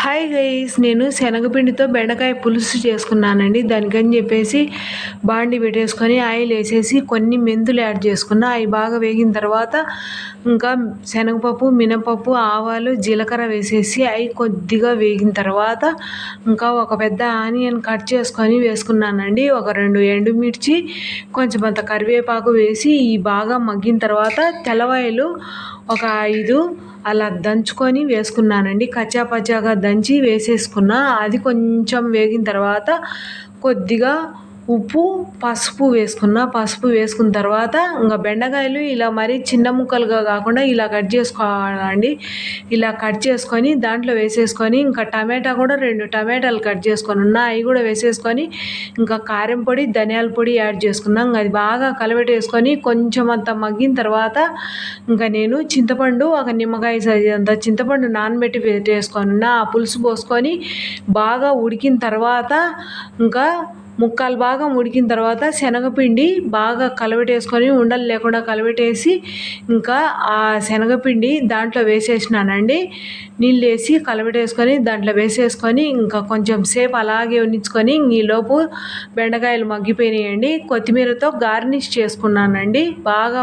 Hi guys, నేను శనగపిండితో బెండకాయ పులుసు చేసుకున్నానండి. దానికని చెప్పేసి బాండి పెట్టేసుకొని ఆయిల్ వేసేసి కొన్ని మెంతులు యాడ్ చేసుకున్నా. అవి బాగా వేగిన తర్వాత ఇంకా శనగపప్పు, మినపప్పు, ఆవాలు, జీలకర్ర వేసేసి అవి కొద్దిగా వేగిన తర్వాత ఇంకా ఒక పెద్ద ఆనియన్ కట్ చేసుకొని వేసుకున్నానండి. ఒక 2 ఎండుమిర్చి, కొంచెం అంత కరివేపాకు వేసి ఈ బాగా మగ్గిన తర్వాత తెల్లవాయలు ఒక 5 అలా దంచుకొని వేసుకున్నానండి. కచ్చా పచ్చాగా దంచి వేసేసుకున్నా. అది కొంచెం వేగిన తర్వాత కొద్దిగా ఉప్పు, పసుపు వేసుకున్న తర్వాత ఇంకా బెండకాయలు ఇలా మరీ చిన్న ముక్కలుగా కాకుండా ఇలా కట్ చేసుకోవాలండి. ఇలా కట్ చేసుకొని దాంట్లో వేసేసుకొని ఇంకా టమాటా కూడా 2 టమాటాలు కట్ చేసుకొని ఉన్నా, అవి కూడా వేసేసుకొని ఇంకా కారం పొడి, ధనియాల పొడి యాడ్ చేసుకున్నాం. ఇంకా అది బాగా కలబెట్టేసుకొని కొంచెం అంత మగ్గిన తర్వాత ఇంకా నేను చింతపండు ఒక నిమ్మకాయ సైజు అంత చింతపండు నానబెట్టి పెట్టేసుకొని ఆ పులుసు పోసుకొని బాగా ఉడికిన తర్వాత ఇంకా ముక్కాలు బాగా ఉడికిన తర్వాత శనగపిండి బాగా కలబెట్టేసుకొని ఉండలు లేకుండా కలబెట్టేసి ఇంకా ఆ శనగపిండి దాంట్లో వేసేసినానండి. నీళ్ళు వేసి కలబెట్టేసుకొని దాంట్లో వేసేసుకొని ఇంకా కొంచెం సేపు అలాగే ఉంచుకొని ఈలోపు బెండకాయలు మగ్గిపోయినాయండి. కొత్తిమీరతో గార్నిష్ చేసుకున్నానండి. బాగా